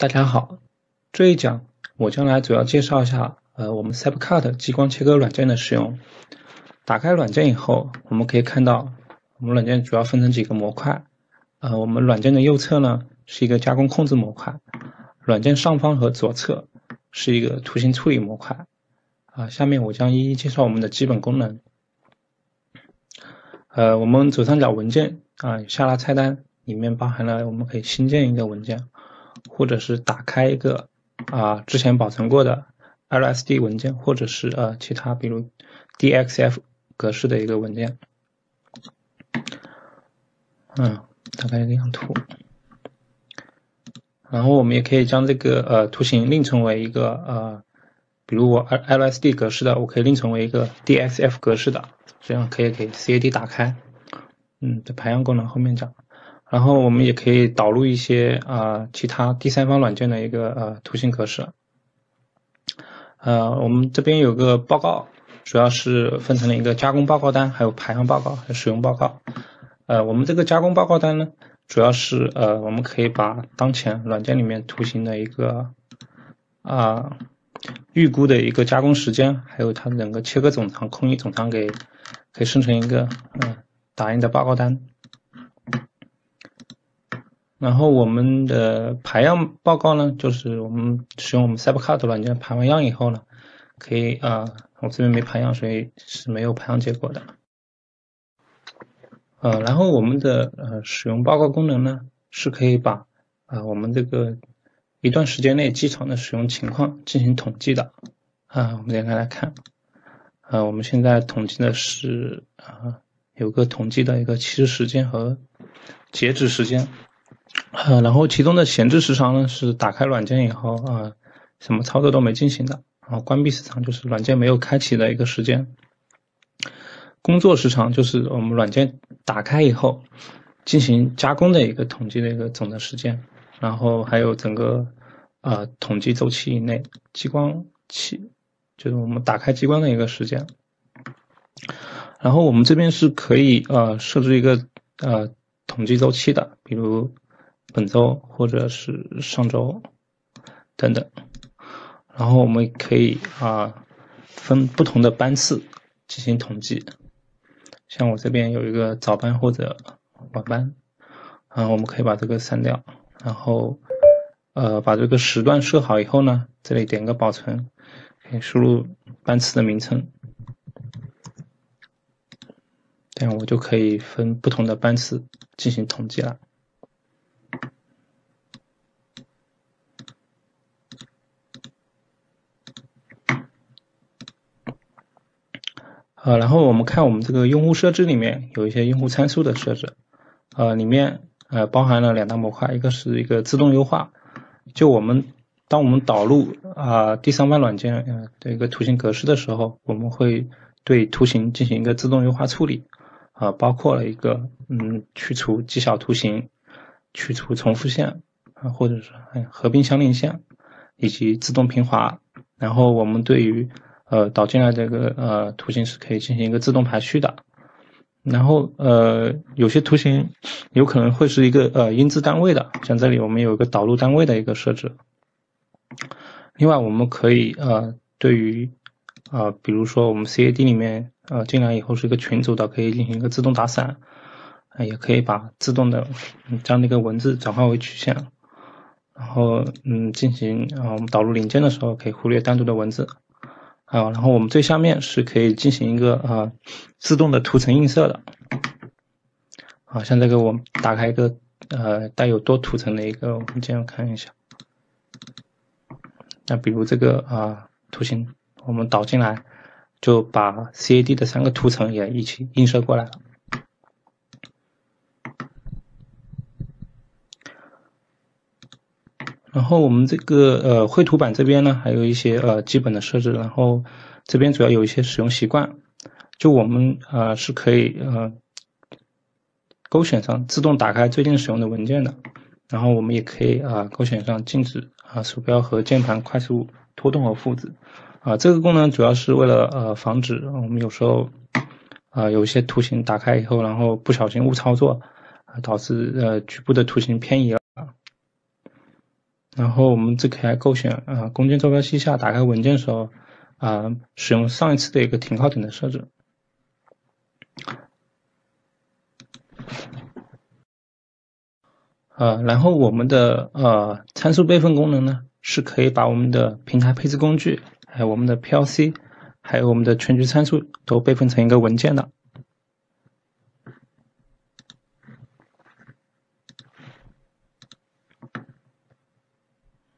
大家好，这一讲我将来主要介绍一下我们 CapCut 激光切割软件的使用。打开软件以后，我们可以看到我们软件主要分成几个模块。我们软件的右侧呢是一个加工控制模块，软件上方和左侧是一个图形处理模块。下面我将一一介绍我们的基本功能。我们左上角文件下拉菜单里面包含了我们可以新建一个文件，或者是打开一个之前保存过的 LSD 文件，或者是其他比如 DXF 格式的一个文件。大概这样图。然后我们也可以将这个图形另存为一个比如我 LSD 格式的，我可以另存为一个 DXF 格式的，这样可以给 CAD 打开。这排样功能后面讲。然后我们也可以导入一些其他第三方软件的一个图形格式。我们这边有个报告，主要是分成了一个加工报告单，还有排样报告，还有使用报告。我们这个加工报告单呢，主要是我们可以把当前软件里面图形的一个预估的一个加工时间，还有它整个切割总长、空域总长可以生成一个打印的报告单。然后我们的排样报告呢，就是我们使用我们 CapCut 软件排完样以后呢，可以我这边没排样，所以是没有排样结果的。然后我们的使用报告功能呢，是可以把我们这个一段时间内机床的使用情况进行统计的。我们点开来看，我们现在统计的是有个统计的一个起始时间和截止时间。然后其中的闲置时长呢是打开软件以后什么操作都没进行的，然后关闭时长就是软件没有开启的一个时间。工作时长就是我们软件打开以后进行加工的一个统计的一个总的时间，然后还有整个统计周期以内激光器就是我们打开激光的一个时间。然后我们这边是可以设置一个统计周期的，比如本周或者是上周等等。然后我们可以分不同的班次进行统计，像我这边有一个早班或者晚班，我们可以把这个删掉，然后把这个时段设好以后呢，这里点个保存，可以输入班次的名称，这样我就可以分不同的班次进行统计了。然后我们看我们这个用户设置里面有一些用户参数的设置，里面包含了两大模块，一个是一个自动优化，就当我们导入第三方软件的一个图形格式的时候，我们会对图形进行一个自动优化处理，包括了一个去除极小图形、去除重复线或者是合并相邻线，以及自动平滑。然后我们对于导进来这个图形是可以进行一个自动排序的。然后有些图形有可能会是一个音质单位的，像这里我们有一个导入单位的一个设置。另外我们可以对于比如说我们 CAD 里面进来以后是一个群组的，可以进行一个自动打散，也可以把自动的将那个文字转化为曲线，然后进行我们导入零件的时候可以忽略单独的文字。然后我们最下面是可以进行一个自动的图层映射的。像这个我们打开一个带有多图层的一个文件看一下。那比如这个图形我们导进来，就把 CAD 的3个图层也一起映射过来了。然后我们这个绘图板这边呢，还有一些基本的设置，然后这边主要有一些使用习惯，就我们是可以勾选上自动打开最近使用的文件的，然后我们也可以勾选上禁止鼠标和键盘快速拖动和复制。这个功能主要是为了防止我们有时候有一些图形打开以后，然后不小心误操作，导致局部的图形偏移了。然后我们可以来勾选工件坐标系下打开文件的时候使用上一次的一个停靠点的设置。然后我们的参数备份功能呢，是可以把我们的平台配置工具，还有我们的 PLC， 还有我们的全局参数都备份成一个文件的。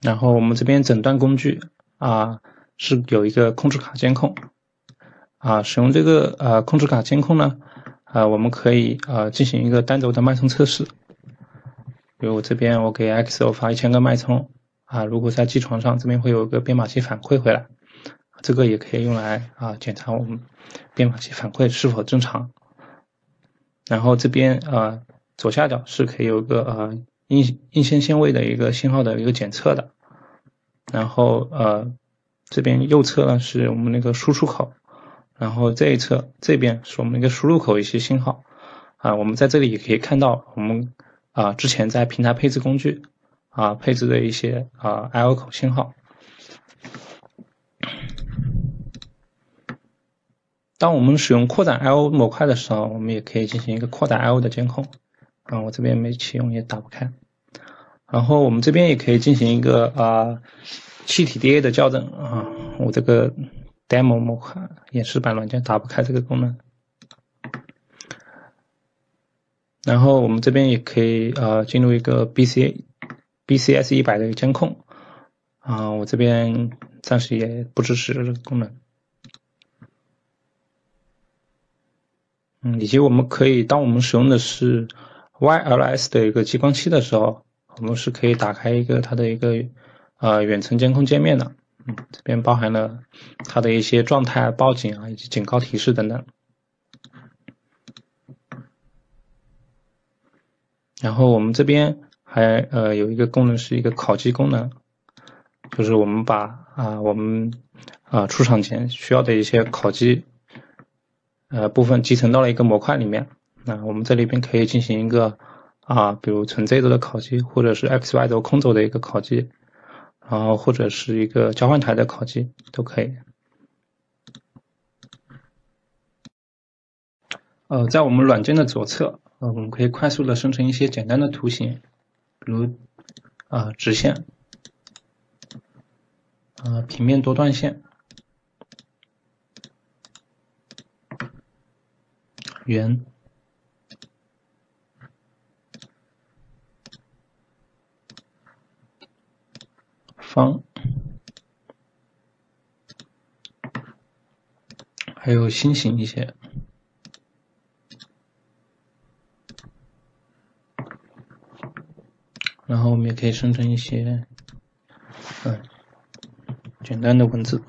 然后我们这边诊断工具是有一个控制卡监控使用这个控制卡监控呢，我们可以进行一个单轴的脉冲测试。比如这边我给 XO 发1000个脉冲如果在机床上这边会有一个编码器反馈回来，这个也可以用来检查我们编码器反馈是否正常。然后这边左下角是可以有一个硬线限位的一个信号的一个检测的。然后这边右侧呢是我们那个输出口，然后这一侧这边是我们一个输入口一些信号我们在这里也可以看到我们之前在平台配置工具配置的一些I/O 口信号。当我们使用扩展 I/O 模块的时候，我们也可以进行一个扩展 I/O 的监控我这边没启用也打不开。然后我们这边也可以进行一个气体 DA 的校正我这个 demo 模块演示版软件打不开这个功能。然后我们这边也可以进入一个 BCS 100的一个监控我这边暂时也不支持这个功能。以及我们可以当我们使用的是 YLS 的一个激光器的时候，我们是可以打开一个它的一个远程监控界面的这边包含了它的一些状态报警以及警告提示等等。然后我们这边还有一个功能是一个考级功能，就是我们把我们出厂前需要的一些考级部分集成到了一个模块里面。那我们这里边可以进行一个比如纯 Z 轴的考级，或者是 XY 轴空轴的一个考级，然后或者是一个交换台的考级都可以。在我们软件的左侧我们可以快速的生成一些简单的图形，比如直线平面多段线圆方还有心形一些。然后我们也可以生成一些简单的文字。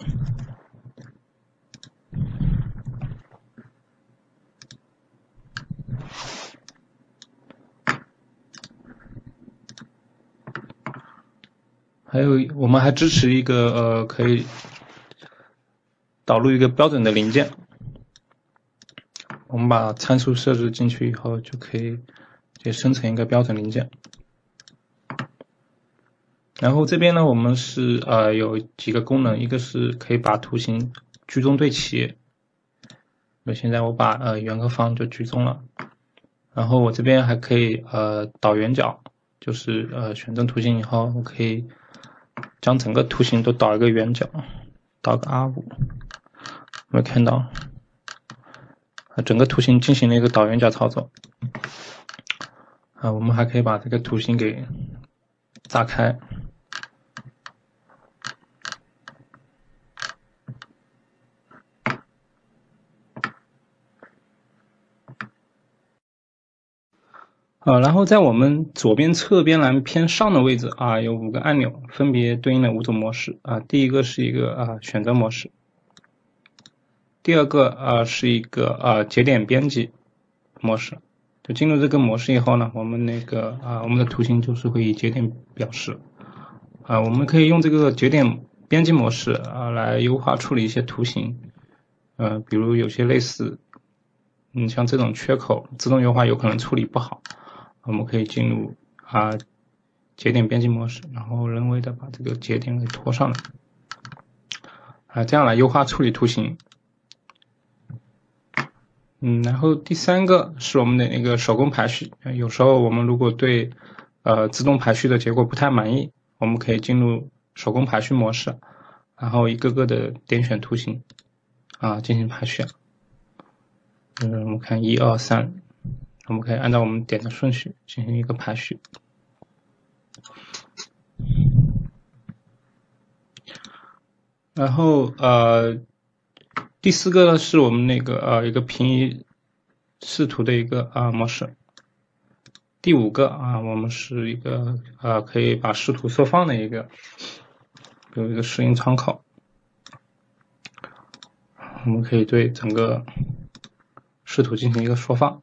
还有我们还支持一个可以导入一个标准的零件，我们把参数设置进去以后就可以生成一个标准零件。然后这边呢我们是有几个功能，一个是可以把图形居中对齐，现在我把圆和方就居中了。然后我这边还可以导圆角，就是选中图形以后我可以将整个图形都导一个圆角，导个 R5， 有没有看到整个图形进行了一个导圆角操作我们还可以把这个图形给炸开。然后在我们左边侧边栏偏上的位置有5个按钮，分别对应了5种模式第一个是一个选择模式，第二个是一个节点编辑模式。就进入这个模式以后呢，我们我们的图形就是会以节点表示我们可以用这个节点编辑模式来优化处理一些图形比如有些类似像这种缺口自动优化有可能处理不好，我们可以进入节点编辑模式，然后人为的把这个节点给拖上来，这样来优化处理图形。然后第3个是我们的那个手工排序，有时候我们如果对自动排序的结果不太满意，我们可以进入手工排序模式，然后一个个的点选图形进行排序。我们看1、2、3，我们可以按照我们点的顺序进行一个排序。然后第4个呢是我们那个一个平移视图的一个模式。第5个我们是一个可以把视图缩放的一个有一个适应窗口，我们可以对整个视图进行一个缩放。